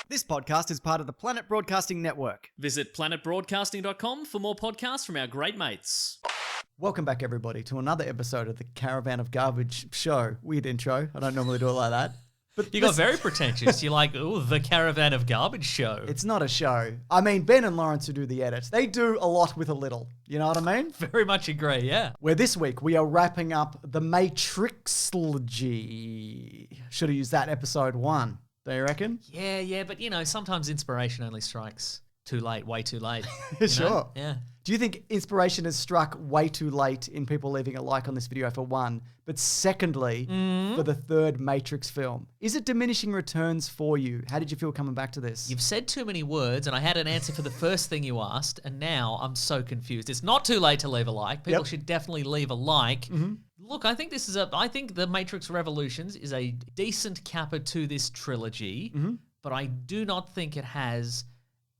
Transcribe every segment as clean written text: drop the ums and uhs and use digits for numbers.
This podcast is part of the Planet Broadcasting Network. Visit planetbroadcasting.com for more podcasts from our great mates. Welcome back, everybody, to another episode of the Caravan of Garbage show. Weird intro. I don't normally do it like that. But You got very pretentious. You're like, ooh, the Caravan of Garbage show. It's not a show. I mean, Ben and Lawrence, who do the edits, they do a lot with a little. You know what I mean? Very much agree, yeah. Where this week we are wrapping up the Matrixlogy. Should have used that episode 1. Do you reckon? Yeah, but you know, sometimes inspiration only strikes too late, way too late. Sure. Know? Yeah. Do you think inspiration has struck way too late in people leaving a like on this video for one, but secondly, for the third Matrix film? Is it diminishing returns for you? How did you feel coming back to this? You've said too many words, and I had an answer for the first thing you asked, and now I'm so confused. It's not too late to leave a like. People should definitely leave a like. Look, I think I think The Matrix Revolutions is a decent capper to this trilogy, but I do not think it has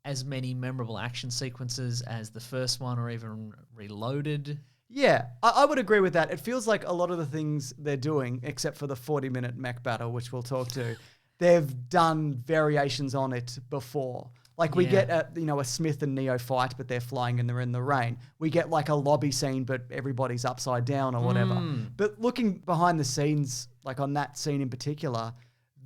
as many memorable action sequences as the first one or even Reloaded. Yeah, I would agree with that. It feels like a lot of the things they're doing, except for the 40-minute mech battle, which we'll talk to, they've done variations on it before. Like we get a Smith and Neo fight, but they're flying and they're in the rain. We get like a lobby scene, but everybody's upside down or whatever. But looking behind the scenes, like on that scene in particular,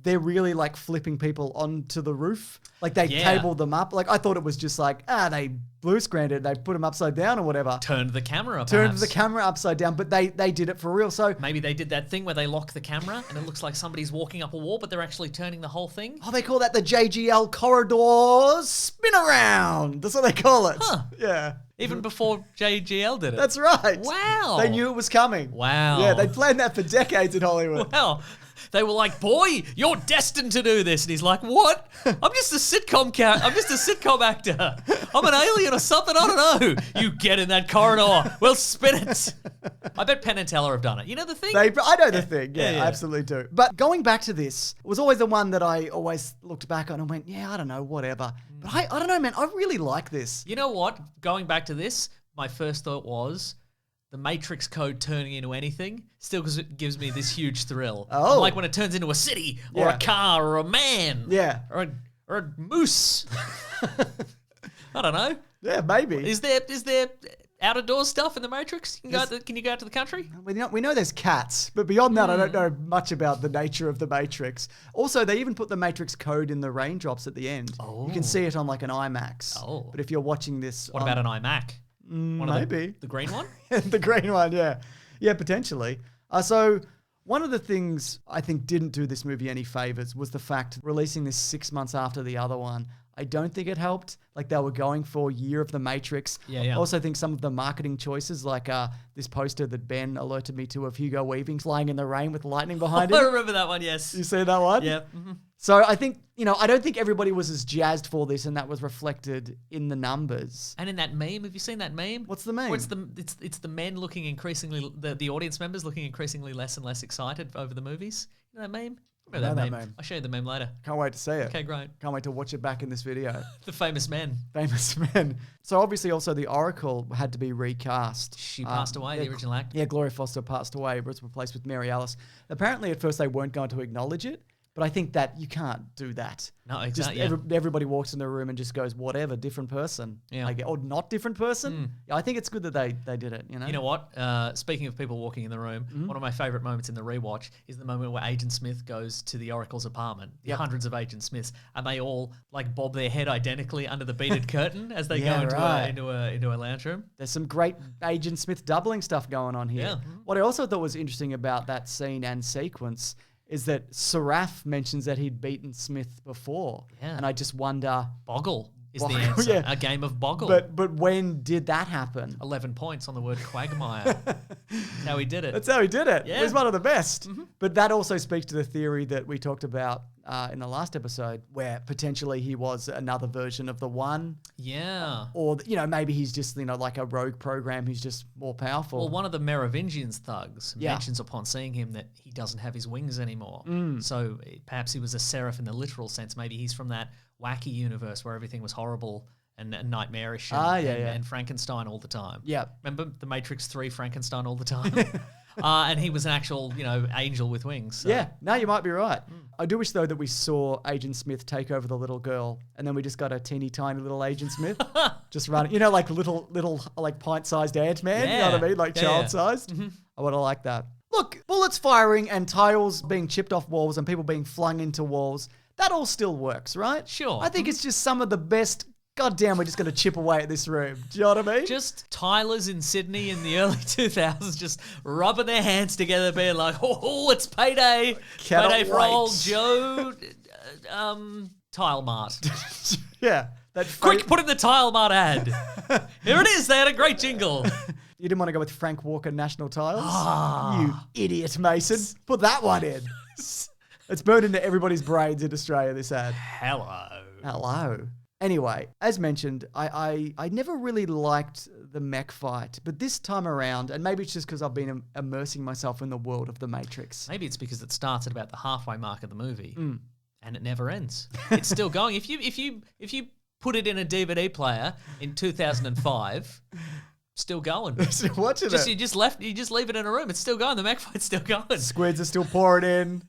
they're really like flipping people onto the roof. Like they cabled them up. Like I thought it was just like, they blue screened it. They put them upside down or whatever. Turned the camera upside down, but they did it for real. So maybe they did that thing where they lock the camera and it looks like somebody's walking up a wall, but they're actually turning the whole thing. Oh, they call that the JGL corridor spin around. That's what they call it. Huh. Yeah. Even before JGL did it. That's right. Wow. They knew it was coming. Wow. Yeah, they planned that for decades in Hollywood. Wow. They were like, boy, you're destined to do this. And he's like, what? I'm just a sitcom actor. I'm an alien or something. I don't know. You get in that corridor. We'll spin it. I bet Penn and Teller have done it. You know the thing? I know the thing. Yeah, I absolutely do. But going back to this was always the one that I always looked back on and went, yeah, I don't know, whatever. But I don't know, man. I really like this. You know what? Going back to this, my first thought was, the Matrix code turning into anything still gives me this huge thrill. Oh. Like when it turns into a city or a car or a man. Yeah. Or a moose. I don't know. Yeah, maybe. Is there out-of-door stuff in the Matrix? Can you go out to the country? We know there's cats, but beyond that, I don't know much about the nature of the Matrix. Also, they even put the Matrix code in the raindrops at the end. Oh. You can see it on like an IMAX. Oh. But if you're watching this... What about an iMac? Maybe. The green one? The green one, yeah. Yeah, potentially. So one of the things I think didn't do this movie any favors was the fact releasing this 6 months after the other one. I don't think it helped. Like they were going for Year of the Matrix. Yeah. I also think some of the marketing choices, like this poster that Ben alerted me to of Hugo Weaving flying in the rain with lightning behind him. I remember that one, yes. You see that one? Yeah. Mm-hmm. So I think, I don't think everybody was as jazzed for this, and that was reflected in the numbers. And in that meme, have you seen that meme? What's the meme? It's the men looking increasingly, the audience members looking increasingly less and less excited over the movies. You know that meme? Remember that meme? I'll show you the meme later. Can't wait to see it. Okay, great. Can't wait to watch it back in this video. The famous men. Famous men. So obviously also the Oracle had to be recast. She passed away, the original actor. Yeah, Gloria Foster passed away, was replaced with Mary Alice. Apparently at first they weren't going to acknowledge it, but I think that you can't do that. No, exactly. Just everybody walks in the room and just goes, whatever, different person. Yeah. Like, or not different person. Yeah, I think it's good that they did it, You know what? Speaking of people walking in the room, one of my favorite moments in the rewatch is the moment where Agent Smith goes to the Oracle's apartment. Hundreds of Agent Smiths, and they all like bob their head identically under the beaded curtain as they go into a lounge room. There's some great Agent Smith doubling stuff going on here. Yeah. What I also thought was interesting about that scene and sequence is that Seraph mentions that he'd beaten Smith before. Yeah. And I just wonder... Boggle is the answer. Yeah. A game of Boggle. But when did that happen? 11 points on the word quagmire. That's how he did it. That's how he did it. Yeah. He's one of the best. But that also speaks to the theory that we talked about in the last episode, where potentially he was another version of the One. Yeah. Or, maybe he's just, like a rogue program who's just more powerful. Well, one of the Merovingian thugs mentions upon seeing him that he doesn't have his wings anymore. So perhaps he was a seraph in the literal sense. Maybe he's from that wacky universe where everything was horrible and nightmarish and Frankenstein all the time. Yeah. Remember The Matrix 3 Frankenstein all the time? And he was an actual, angel with wings. So. Yeah, no, you might be right. I do wish, though, that we saw Agent Smith take over the little girl, and then we just got a teeny tiny little Agent Smith just running, like little like pint-sized Ant-Man, you know what I mean? Like child-sized. Mm-hmm. I would have liked that. Look, bullets firing and tiles being chipped off walls and people being flung into walls, that all still works, right? Sure. I think it's just some of the best... God damn, we're just going to chip away at this room. Do you know what I mean? Just Tylers in Sydney in the early 2000s just rubbing their hands together being like, oh, it's payday. Cannot payday for wait. old Joe. Tile Mart. Yeah. Quick, put in the Tile Mart ad. Here it is. They had a great jingle. You didn't want to go with Frank Walker National Tiles? You idiot, Mason. Put that one in. It's burned into everybody's brains in Australia, this ad. Hello. Anyway, as mentioned, I never really liked the mech fight, but this time around, and maybe it's just because I've been immersing myself in the world of the Matrix. Maybe it's because it starts at about the halfway mark of the movie, and it never ends. It's still going. If you put it in a DVD player in 2005, still going. Still watching it. You just leave it in a room. It's still going. The mech fight's still going. Squids are still pouring in.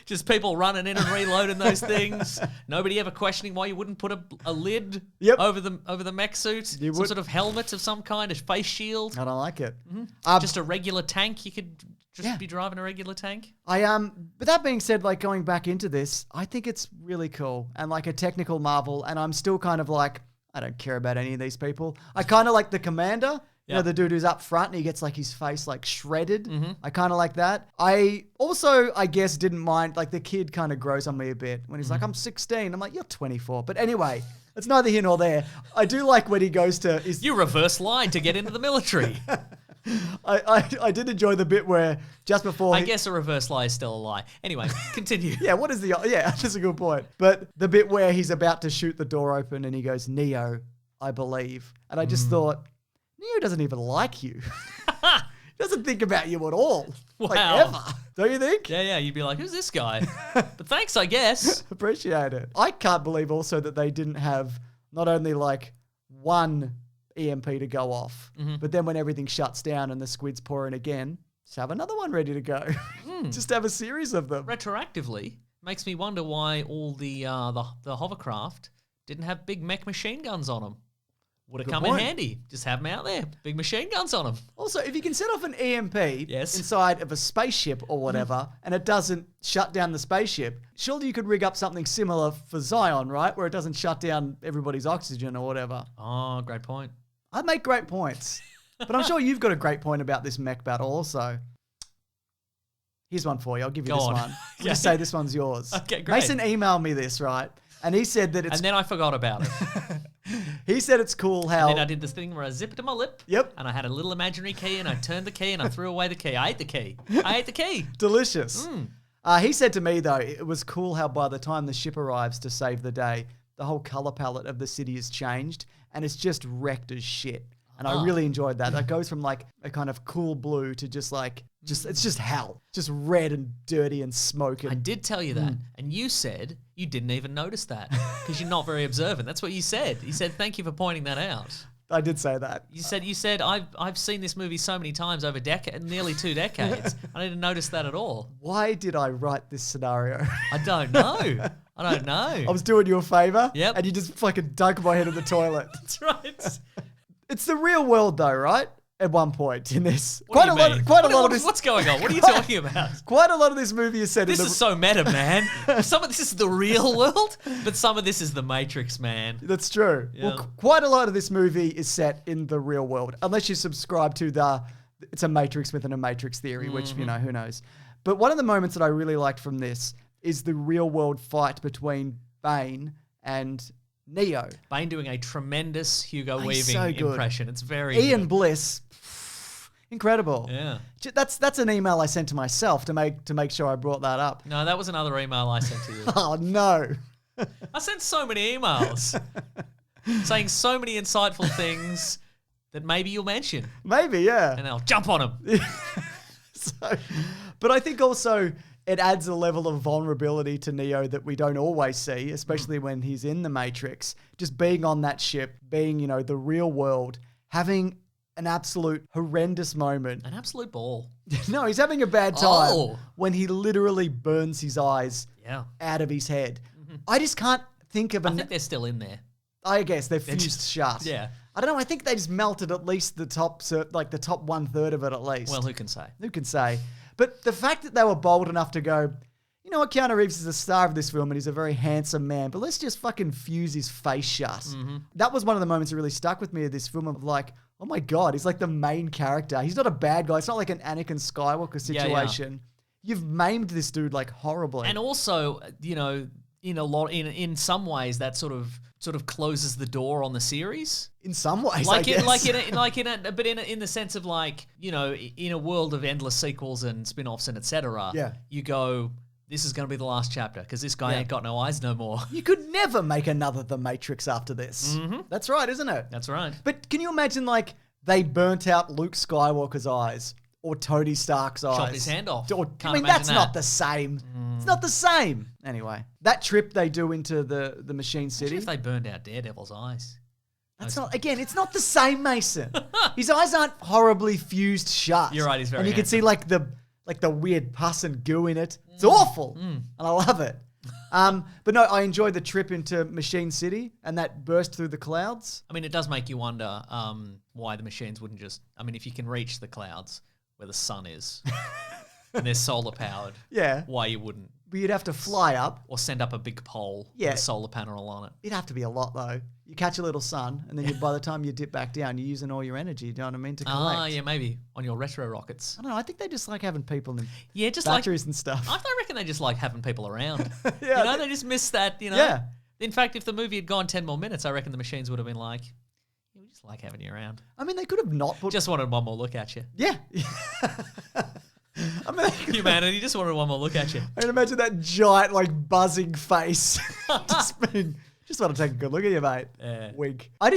Just people running in and reloading those things. Nobody ever questioning why you wouldn't put a lid over the mech suit. Some sort of helmet of some kind, a face shield. I don't like it. Mm-hmm. Just a regular tank. You could just be driving a regular tank. But that being said, like going back into this, I think it's really cool and like a technical marvel. And I'm still kind of like, I don't care about any of these people. I kind of like the commander. You know, the dude who's up front and he gets like his face like shredded. Mm-hmm. I kind of like that. I also, I guess, didn't mind, like the kid kind of grows on me a bit when he's like, I'm 16. I'm like, you're 24. But anyway, it's neither here nor there. I do like when he goes to... You reverse line to get into the military. I did enjoy the bit where just before... I guess a reverse lie is still a lie. Anyway, continue. Yeah, that's a good point. But the bit where he's about to shoot the door open and he goes, Neo, I believe. And I just thought... Neo doesn't even like you. He doesn't think about you at all. Wow. Like ever. Don't you think? Yeah. You'd be like, who's this guy? But thanks, I guess. Appreciate it. I can't believe also that they didn't have not only like one EMP to go off, but then when everything shuts down and the squids pour in again, just have another one ready to go. Just have a series of them. Retroactively, makes me wonder why all the hovercraft didn't have big mech machine guns on them. Would have come in handy. Just have them out there. Big machine guns on them. Also, if you can set off an EMP inside of a spaceship or whatever, and it doesn't shut down the spaceship, surely you could rig up something similar for Zion, right? Where it doesn't shut down everybody's oxygen or whatever. Oh, great point. I make great points. But I'm sure you've got a great point about this mech battle also. Here's one for you. I'll give you this one. Just say this one's yours. Okay, great. Mason emailed me this, right? And he said that it's... And then I forgot about it. He said it's cool how... And then I did this thing where I zipped to my lip. Yep. And I had a little imaginary key and I turned the key and I threw away the key. I ate the key. Delicious. He said to me, though, it was cool how by the time the ship arrives to save the day, the whole color palette of the city has changed and it's just wrecked as shit. And I really enjoyed that. That goes from like a kind of cool blue to just like, it's just hell. Just red and dirty and smoking. I did tell you that. And you said you didn't even notice that because you're not very observant. That's what you said. You said, thank you for pointing that out. I did say that. You said I've seen this movie so many times over nearly 2 decades. I didn't notice that at all. Why did I write this scenario? I don't know. I was doing you a favor. Yep. And you just fucking dunk my head in the toilet. That's right. It's the real world though, right? At one point in this. Quite a lot of this. What's going on? What are you talking about? Quite a lot of this movie is set This is so meta, man. Some of this is the real world, but some of this is the Matrix, man. That's true. Yeah. Well, quite a lot of this movie is set in the real world, unless you subscribe to it's a Matrix within a Matrix theory, which, who knows. But one of the moments that I really liked from this is the real world fight between Bane and Neo. Bane doing a tremendous Hugo Weaving impression. It's very Ian Bliss. Incredible. Yeah. That's an email I sent to myself to make sure I brought that up. No, that was another email I sent to you. Oh no. I sent so many emails saying so many insightful things that maybe you'll mention. Maybe, yeah. And I'll jump on them. But I think also it adds a level of vulnerability to Neo that we don't always see, especially when he's in the Matrix. Just being on that ship, being, the real world, having an absolute horrendous moment. An absolute ball. No, he's having a bad time Oh. when he literally burns his eyes out of his head. I just can't think of I think they're still in there. I guess they're fused shut. Yeah. I don't know. I think they just melted at least the top 1/3 of it at least. Well, who can say? Who can say? But the fact that they were bold enough to go, you know what, Keanu Reeves is the star of this film and he's a very handsome man, but let's just fucking fuse his face shut. That was one of the moments that really stuck with me of this film of like, oh my God, he's like the main character. He's not a bad guy. It's not like an Anakin Skywalker situation. You've maimed this dude like horribly. And also, in some ways that sort of closes the door on the series. In some ways, But in the sense of like, in a world of endless sequels and spin-offs and etc. Yeah. You go, this is going to be the last chapter because this guy ain't got no eyes no more. You could never make another The Matrix after this. That's right, isn't it? That's right. But can you imagine like they burnt out Luke Skywalker's eyes or Tony Stark's eyes? Chop his hand off. That's not the same. It's not the same. Anyway, that trip they do into the Machine City. Imagine if they burned out Daredevil's eyes. It's not the same, Mason. His eyes aren't horribly fused shut. You're right, he's very And you can see like the weird pus and goo in it. It's awful. And I love it. But no, I enjoyed the trip into Machine City and that burst through the clouds. I mean, it does make you wonder why the machines wouldn't just... I mean, if you can reach the clouds where the sun is and they're solar powered, why you wouldn't? But you'd have to fly up. Or send up a big pole Yeah. with a solar panel on it. It'd have to be a lot though. You catch a little sun and then by the time you dip back down, you're using all your energy, do you know what I mean, to collect. Ah, yeah, maybe. On your retro rockets. I don't know. I think they just like having people in Just batteries and stuff. I reckon they just like having people around. Yeah, they just miss that, Yeah. In fact, if the movie had gone 10 more minutes, I reckon the machines would have been like, we just like having you around. I mean, they could have not put... Just wanted one more look at you. Yeah. I mean, Humanity just wanted one more look at you. I can imagine that giant, like, buzzing face. Just want to take a good look at you, mate. Wink. I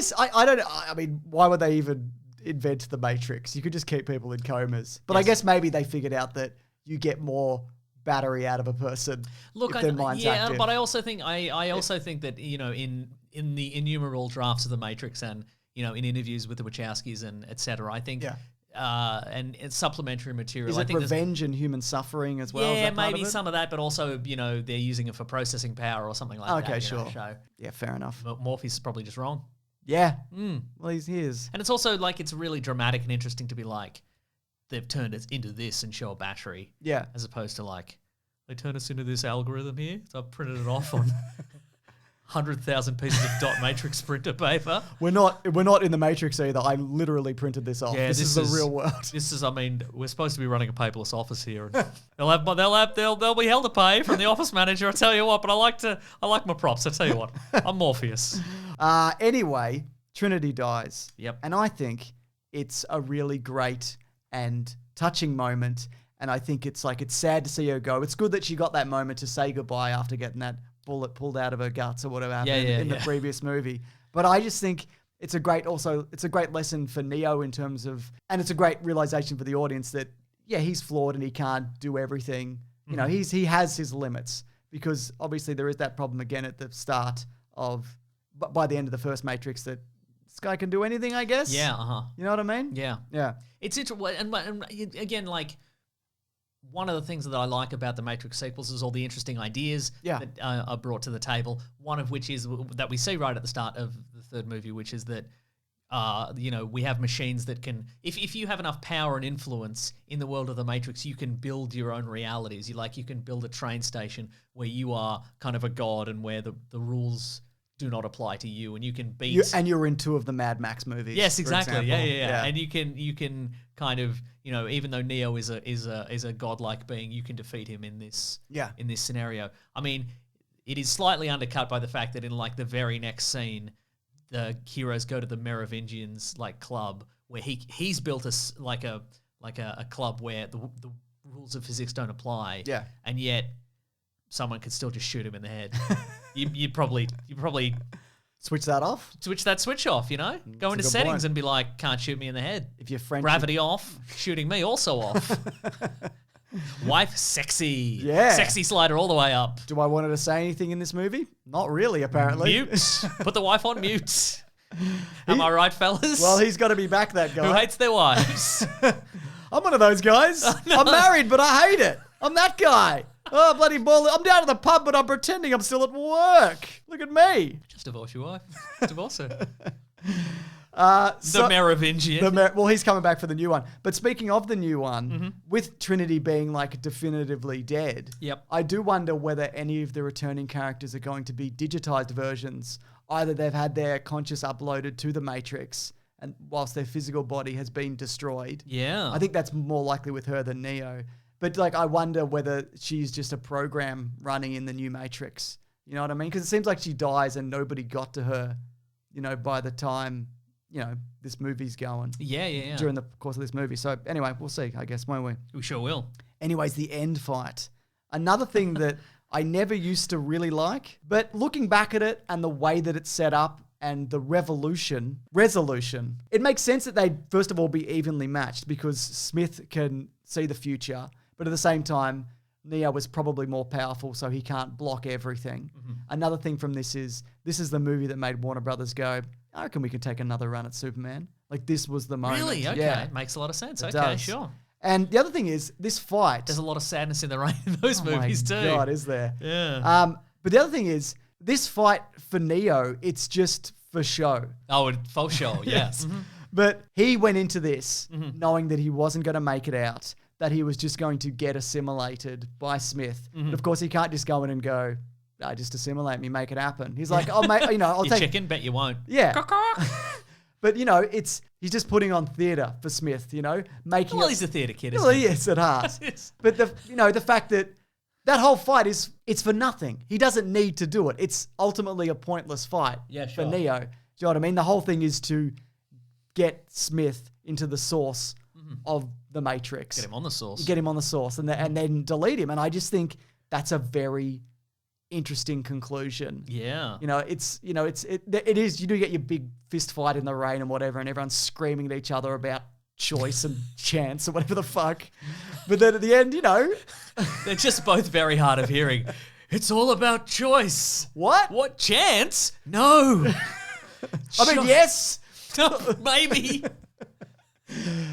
mean, why would they even invent the Matrix? You could just keep people in comas. But I guess maybe they figured out that you get more battery out of a person if their mind's active. But I also think that, in the innumerable drafts of the Matrix and, in interviews with the Wachowskis and et cetera, I think... Yeah. And supplementary material. Is I it think revenge and human suffering as well? Yeah, Is that part maybe of it? some of that, but also, they're using it for processing power or something like that. Okay, sure. So Yeah, fair enough. Morpheus is probably just wrong. Yeah. Well, he is. And it's also like, it's really dramatic and interesting to be like, they've turned us into this and show a battery. Yeah. As opposed to like, they turned us into this algorithm here. So I've printed it off on 100,000 pieces of dot matrix printer paper. We're not in the Matrix either. I literally printed this off. Yeah, this is the real world. We're supposed to be running a paperless office here. And they'll be held to pay from the office manager. I tell you what, but I like my props. I tell you what, I'm Morpheus. Anyway, Trinity dies. Yep. And I think it's a really great and touching moment. And I think it's sad to see her go. It's good that she got that moment to say goodbye after getting that bullet pulled out of her guts or whatever happened in the previous movie. But I just think it's a great lesson for Neo in terms of, and it's a great realization for the audience that, he's flawed and he can't do everything. You know, he has his limits, because obviously there is that problem again at the start of, but by the end of the first Matrix, that this guy can do anything, I guess. Yeah, uh-huh. You know what I mean? Yeah. Yeah. It's interesting. And again, like, one of the things that I like about the Matrix sequels is all the interesting ideas that are brought to the table. One of which is that we see right at the start of the third movie, which is that, we have machines that can, if you have enough power and influence in the world of the Matrix, you can build your own realities. You can build a train station where you are kind of a god and where the rules do not apply to you, and you can beat. You're in 2 of the Mad Max movies. Yes, exactly. Yeah. And you can kind of, even though Neo is a godlike being, you can defeat him in this scenario. I mean, it is slightly undercut by the fact that in like the very next scene, the heroes go to the Merovingians club where he's built a club where the rules of physics don't apply. Yeah, and yet someone could still just shoot him in the head. You'd probably switch that off. Switch that switch off, Go into settings and be like, can't shoot me in the head. If you're French, gravity off, shooting me also off. Wife sexy. Yeah. Sexy slider all the way up. Do I want her to say anything in this movie? Not really, apparently. Mute. Put the wife on mute. Am I right, fellas? Well, he's got to be back, that guy. Who hates their wives? I'm one of those guys. I'm married, but I hate it. I'm that guy. Oh, bloody ball. I'm down at the pub, but I'm pretending I'm still at work. Look at me. Just divorce your wife. Divorce her. So- The Merovingian. Well, he's coming back for the new one. But speaking of the new one, with Trinity being like definitively dead, Yep. I do wonder whether any of the returning characters are going to be digitized versions. Either they've had their conscious uploaded to the Matrix, and whilst their physical body has been destroyed. Yeah. I think that's more likely with her than Neo. But like, I wonder whether she's just a program running in the new Matrix. You know what I mean? Because it seems like she dies and nobody got to her, by the time, this movie's going. Yeah. During the course of this movie. So anyway, we'll see, I guess, won't we? We sure will. Anyways, the end fight. Another thing that I never used to really like, but looking back at it and the way that it's set up and the resolution, it makes sense that they'd first of all be evenly matched because Smith can see the future, but at the same time, Neo is probably more powerful, so he can't block everything. Another thing from this is the movie that made Warner Brothers go, I reckon we can take another run at Superman. Like, this was the moment. Really? Okay. Yeah. Makes a lot of sense. It Okay, does. sure. And the other thing is, this fight... There's a lot of sadness in the rain in those movies too. God, is there? Yeah. But the other thing is, this fight for Neo, it's just for show. Oh, for sure. Yes. But he went into this knowing that he wasn't going to make it out, that he was just going to get assimilated by Smith. But of course, he can't just go in and go, just assimilate me, make it happen. He's like, oh, mate, I'll You take... chicken, bet you won't. Yeah. But, he's just putting on theatre for Smith, making Well, it... he's a theatre kid, isn't Well, he? he is at heart. Yes. But the fact that whole fight it's for nothing. He doesn't need to do it. It's ultimately a pointless fight for sure. Neo. Do you know what I mean? The whole thing is to get Smith into the source of the Matrix. Get him on the source. Get him on the source and then delete him. And I just think that's a very interesting conclusion. Yeah. It is, you do get your big fist fight in the rain and whatever, and everyone's screaming at each other about choice and chance or whatever the fuck. But then at the end, They're just both very hard of hearing. It's all about choice. what? What chance? No. I mean, yes. Maybe.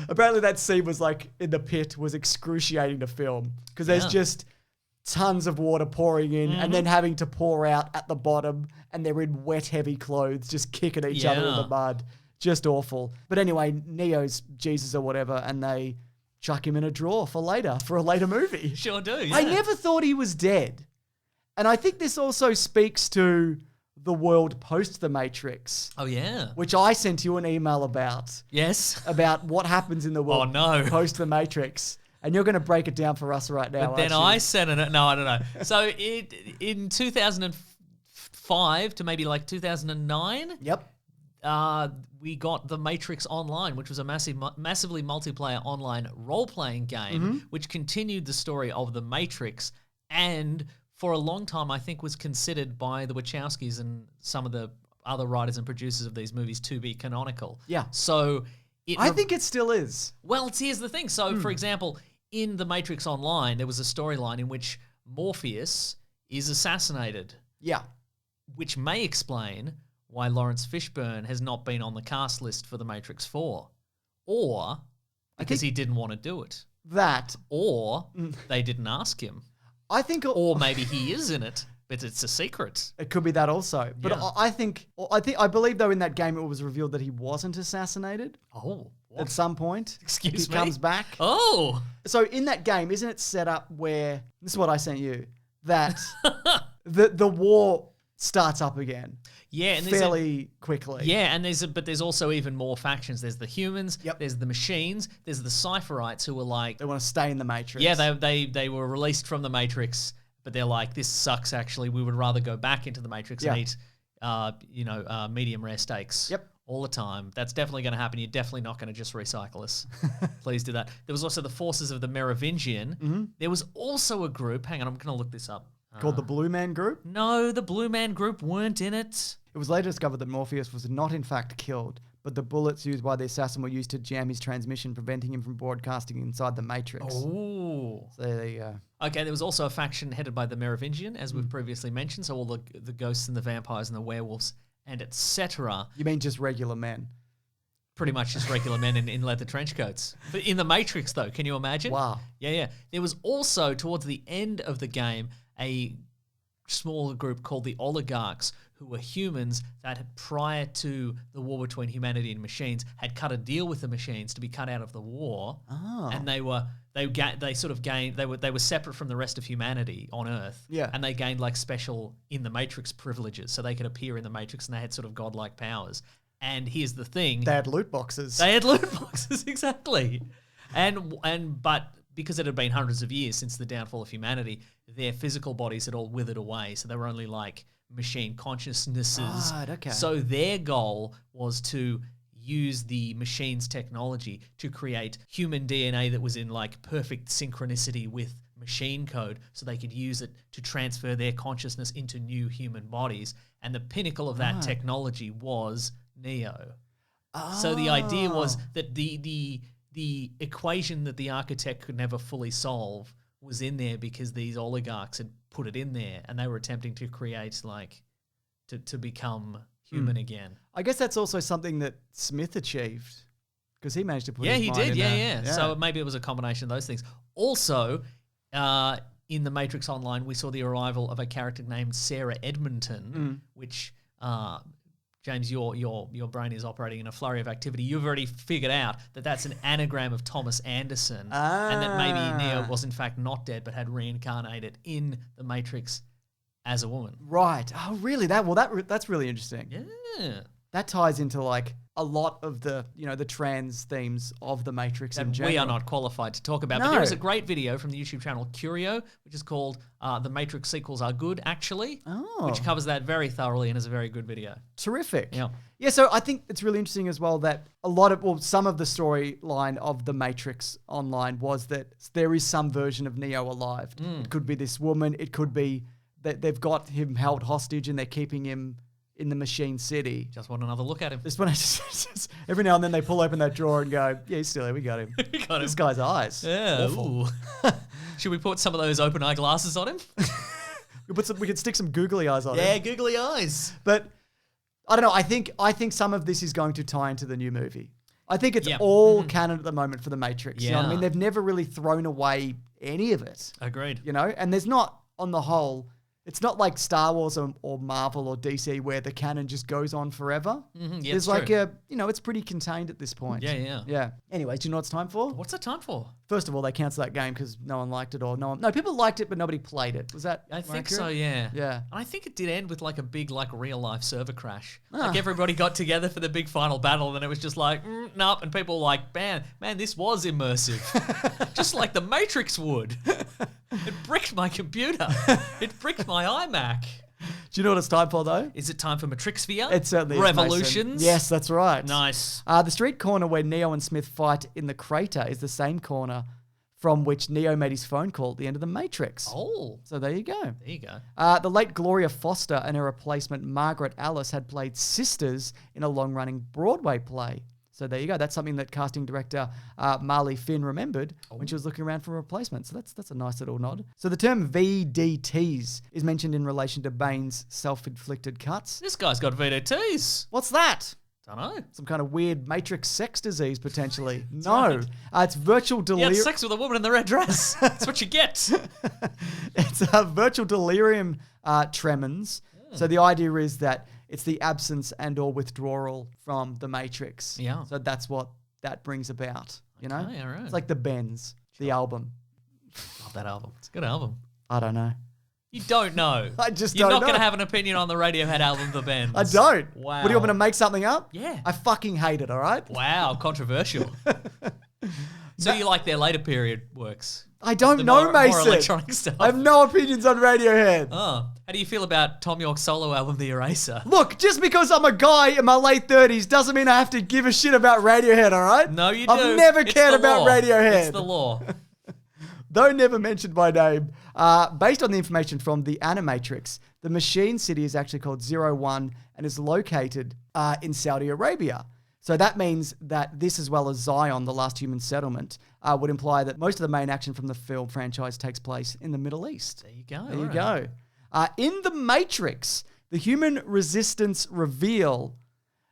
Apparently that scene was like in the pit was excruciating to film because there's just tons of water pouring in and then having to pour out at the bottom, and they're in wet, heavy clothes just kicking each other in the mud. Just awful. But anyway, Neo's Jesus or whatever, and they chuck him in a drawer for a later movie. Sure do, yeah. I never thought he was dead. And I think this also speaks to the world post The Matrix, Oh, yeah. which I sent you an email about what happens in the world Oh, no. post The Matrix. And you're going to break it down for us right now. But then aren't you? I sent it. No, I don't know. So in 2005 to maybe like 2009, Yep. we got The Matrix Online, which was a massively multiplayer online role-playing game, which continued the story of The Matrix, and for a long time, I think was considered by the Wachowskis and some of the other writers and producers of these movies to be canonical. Yeah. So I think it still is. Well, here's the thing. So, for example, in The Matrix Online, there was a storyline in which Morpheus is assassinated, Yeah. which may explain why Lawrence Fishburne has not been on the cast list for The Matrix 4. Or because he didn't want to do it. That. Or they didn't ask him. I think... Or maybe he is in it, but it's a secret. It could be that also. But Yeah. I believe, though, in that game it was revealed that he wasn't assassinated Oh, at some point. Excuse he me? comes back. Oh, So in that game, isn't it set up where... This is what I sent you. That the war starts up again. yeah, and there's Fairly quickly. Yeah, and there's also even more factions. There's the humans, Yep. there's the machines, there's the Cypherites who are like, They want to stay in the Matrix. yeah, they were released from the Matrix, but they're like, this sucks actually. We would rather go back into the Matrix and eat, medium rare steaks. Yep. All the time. That's definitely going to happen. You're definitely not going to just recycle us. Please do that. There was also the forces of the Merovingian. There was also a group. Hang on, I'm going to look this up. Called the Blue Man Group. No, the Blue Man Group weren't in it. It was later discovered that Morpheus was not in fact killed, but the bullets used by the assassin were used to jam his transmission, preventing him from broadcasting inside the Matrix. Oh. So there you go. Okay, there was also a faction headed by the Merovingian, as we've previously mentioned. So all the ghosts and the vampires and the werewolves and etc. You mean just regular men? Pretty much just regular men in leather trench coats. But in the Matrix, though, can you imagine? Wow. Yeah. There was also, towards the end of the game, a smaller group called the Oligarchs, who were humans that had, prior to the war between humanity and machines, had cut a deal with the machines to be cut out of the war. Oh. And they were separate from the rest of humanity on Earth. Yeah. And they gained like special in the Matrix privileges, so they could appear in the Matrix and they had sort of godlike powers. And here's the thing: They had loot boxes. they had loot boxes, exactly. But because it had been hundreds of years since the downfall of humanity, their physical bodies had all withered away, so they were only like machine consciousnesses. Right, okay. So their goal was to use the machine's technology to create human DNA that was in like perfect synchronicity with machine code, so they could use it to transfer their consciousness into new human bodies. And the pinnacle of that technology was Neo. So the idea was that the equation that the architect could never fully solve was in there because these oligarchs had put it in there, and they were attempting to create like to become human again. I guess that's also something that Smith achieved because he managed to put. Yeah, his he mind did. in Yeah. there. So maybe it was a combination of those things. Also, in the Matrix Online, we saw the arrival of a character named Sarah Edmonton, which James, your brain is operating in a flurry of activity. You've already figured out that that's an anagram of Thomas Anderson, and that maybe Neo was in fact not dead but had reincarnated in the Matrix as a woman. Right. Oh, really? That's really interesting. Yeah. That ties into like a lot of the the trans themes of the Matrix in That general. we are not qualified to talk about. But No. there is a great video from the YouTube channel Curio, which is called The Matrix Sequels Are Good, actually, which covers that very thoroughly and is a very good video. Terrific. Yeah. Yeah, so I think it's really interesting as well that some of the storyline of the Matrix Online was that there is some version of Neo alive. It could be this woman. It could be that they've got him held hostage and they're keeping him in the machine city. Just want another look at him. This one, just every now and then they pull open that drawer and go, yeah, he's still there. We got him. We got him. This guy's eyes. Yeah. Awful. Ooh. Should we put some of those open eye glasses on him? We could stick some googly eyes on him. Yeah, googly eyes. But I don't know. I think some of this is going to tie into the new movie. I think it's Yeah. all canon at the moment for the Matrix. You know what I Yeah. mean? They've never really thrown away any of it. Agreed. And there's not, on the whole, it's not like Star Wars or Marvel or DC where the canon just goes on forever. Yeah, There's it's like true. it's pretty contained at this point. Yeah. Yeah. Anyway, do you know what it's time for? What's that time for? First of all, they cancelled that game because no one liked it no, people liked it, but nobody played it. Was that I think accurate? so, yeah. Yeah. And I think it did end with like a big like real life server crash. Ah. Like everybody got together for the big final battle and it was just like, nope. And people were like, man, this was immersive. Just like the Matrix would. It bricked my computer. It bricked my iMac. Do you know what it's time for, though? Is it time for Matrixvia? It certainly is, Revolutions? Mason. Yes, that's right. Nice. The street corner where Neo and Smith fight in the crater is the same corner from which Neo made his phone call at the end of The Matrix. Oh. So there you go. There you go. The late Gloria Foster and her replacement Margaret Alice had played sisters in a long-running Broadway play. So there you go. That's something that casting director Marley Finn remembered when she was looking around for a replacement. So that's a nice little nod. So the term VDTs is mentioned in relation to Bane's self-inflicted cuts. This guy's got VDTs. What's that? Don't know. Some kind of weird Matrix sex disease, potentially. No. right. It's virtual You delirium. had sex with a woman in the red dress. That's what you get. It's virtual delirium tremens. So the idea is that it's the absence and or withdrawal from the Matrix. Yeah. So that's what that brings about, you know? Okay, all right. It's like the Bends, the album. Love that album. It's a good album. I don't know. You don't know. I just You're don't not going know. to have an opinion on the Radiohead album, The Bends. I don't. Wow. What do you want me to make something up? Yeah. I fucking hate it, all right? Wow, controversial. So you like their later period works? I don't The know, more Mason. electronic stuff. I have no opinions on Radiohead. Oh, how do you feel about Tom York's solo album, The Eraser? Look, just because I'm a guy in my late 30s doesn't mean I have to give a shit about Radiohead, all right? No, you do. I've never It's cared the about law. Radiohead. It's the law. Though never mentioned by name, based on the information from the Animatrix, the Machine City is actually called 01 and is located in Saudi Arabia. So that means that this, as well as Zion, the last human settlement, would imply that most of the main action from the film franchise takes place in the Middle East. There you go. There you go. In The Matrix, the human resistance reveal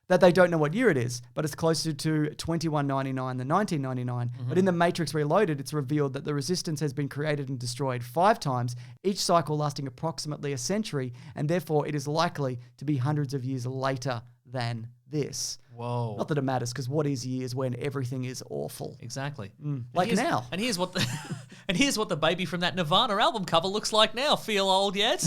that they don't know what year it is, but it's closer to 2199 than 1999. But in The Matrix Reloaded, it's revealed that the resistance has been created and destroyed 5 times, each cycle lasting approximately a century, and therefore it is likely to be hundreds of years later than this. Whoa. Not that it matters, because what is years when everything is awful? Exactly. Like now. And here's what the baby from that Nirvana album cover looks like now. Feel old yet?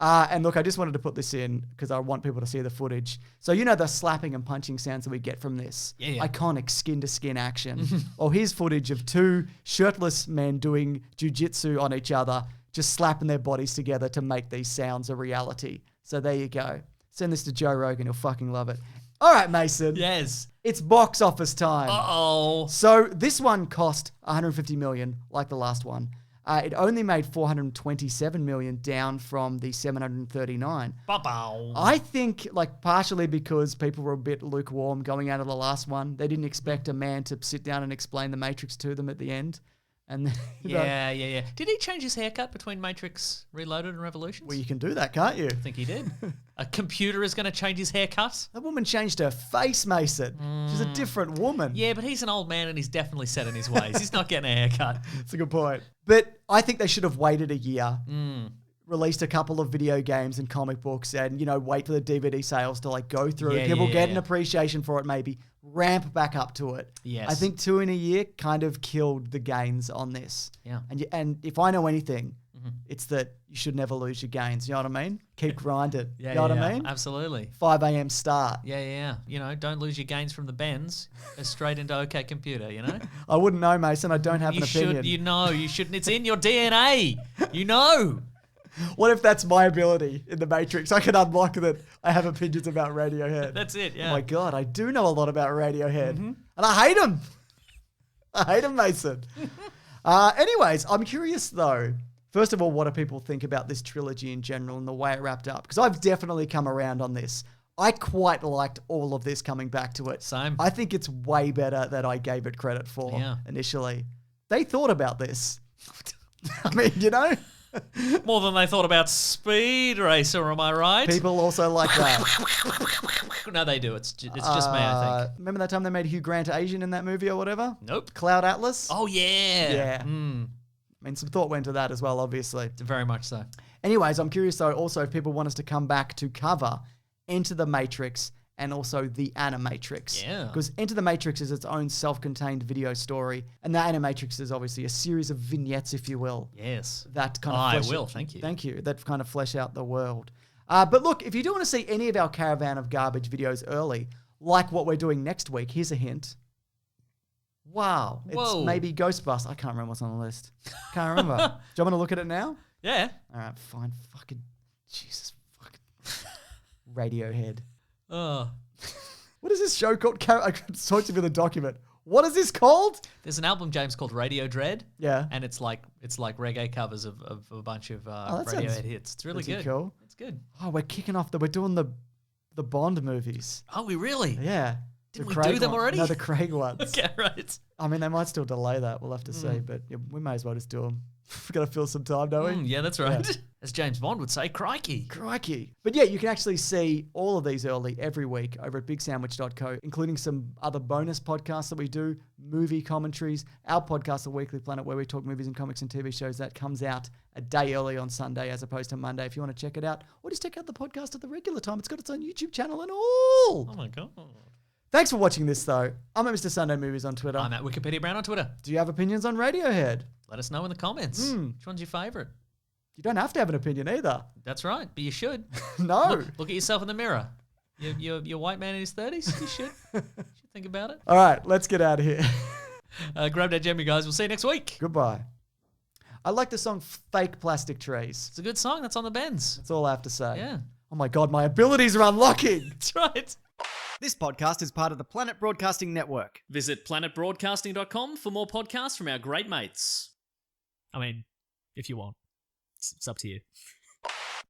And look, I just wanted to put this in because I want people to see the footage. So you know the slapping and punching sounds that we get from this? Yeah. Iconic skin-to-skin action. Or here's footage of 2 shirtless men doing jiu-jitsu on each other, just slapping their bodies together to make these sounds a reality. So there you go. Send this to Joe Rogan. He'll fucking love it. All right, Mason. Yes. It's box office time. Uh-oh. So this one cost 150 million, like the last one. It only made 427 million, down from the 739. Ba-bow. I think, like, partially because people were a bit lukewarm going out of the last one. They didn't expect a man to sit down and explain the Matrix to them at the end. And Yeah. Did he change his haircut between Matrix Reloaded and Revolutions? well, you can do that, can't you? I think he did. A computer is going to change his haircut? That woman changed her face, Mason. She's a different woman. Yeah, but he's an old man and he's definitely set in his ways. He's not getting a haircut. That's a good point. But I think they should have waited a year, released a couple of video games and comic books, and, you know, wait for the DVD sales to, like, go through. People get an appreciation for it, maybe ramp back up to it. Yes. I think 2 in a year kind of killed the gains on this. Yeah. And if I know anything, it's that you should never lose your gains. You know what I mean? Keep grinding. You know what I mean? Absolutely. 5 a.m. start. Yeah. You know, don't lose your gains from the bends. Straight into OK Computer, you know? I wouldn't know, Mason. I don't have an opinion. You shouldn't. It's in your DNA. You know. What if that's my ability in the Matrix? I can unlock that I have opinions about Radiohead. That's it, yeah. Oh my God, I do know a lot about Radiohead. And I hate him. I hate him, Mason. Anyways, I'm curious though. First of all, what do people think about this trilogy in general and the way it wrapped up? Because I've definitely come around on this. I quite liked all of this coming back to it. Same. I think it's way better than I gave it credit for initially. They thought about this. I mean, you know? More than they thought about Speed Racer, am I right? People also like that. No, they do. It's just me, I think. Remember that time they made Hugh Grant Asian in that movie or whatever? Nope. Cloud Atlas? Oh, yeah. Yeah. I mean, some thought went to that as well, obviously. Very much so. Anyways, I'm curious, though, also if people want us to come back to cover Enter the Matrix and also The Animatrix. Yeah. Because Enter the Matrix is its own self-contained video story, and The Animatrix is obviously a series of vignettes, if you will. Yes. That kind of I flesh will, thank you. Thank you. That kind of flesh out the world. But look, if you do want to see any of our Caravan of Garbage videos early, like what we're doing next week, here's a hint. Wow. Whoa. It's maybe Ghostbusters. I can't remember what's on the list. Can't remember. Do you want me to look at it now? Yeah. All right, fine. Fucking Jesus. Fucking Radiohead. What is this show called? I could talk to you with a document. What is this called? There's an album, James, called Radio Dread. Yeah. And it's like reggae covers of a bunch of that Radiohead sounds hits. It's really pretty good. cool. It's good. Oh, we're kicking off. We're doing the Bond movies. Oh, we really? Yeah. Didn't The we do them one- already? No, the Craig ones. Okay, right. I mean, they might still delay that. We'll have to see, but yeah, we may as well just do them. We've got to fill some time, don't we? Yeah, that's right. As James Bond would say, crikey. Crikey. But yeah, you can actually see all of these early every week over at bigsandwich.co, including some other bonus podcasts that we do, movie commentaries, our podcast, The Weekly Planet, where we talk movies and comics and TV shows. That comes out a day early on Sunday as opposed to Monday if you want to check it out. Or just check out the podcast at the regular time. It's got its own YouTube channel and all. Oh, my God. Thanks for watching this, though. I'm at Mr. Sunday Movies on Twitter. I'm at Wikipedia Brown on Twitter. Do you have opinions on Radiohead? Let us know in the comments. Which one's your favourite? You don't have to have an opinion either. That's right, but you should. No. Look at yourself in the mirror. You're a white man in his 30s. You should. Should think about it. All right, let's get out of here. Grab that gem, you guys. We'll see you next week. Goodbye. I like the song Fake Plastic Trees. It's a good song. That's on the bends. That's all I have to say. Yeah. Oh my God, my abilities are unlocking. That's right. This podcast is part of the Planet Broadcasting Network. Visit planetbroadcasting.com for more podcasts from our great mates. I mean, if you want. It's up to you.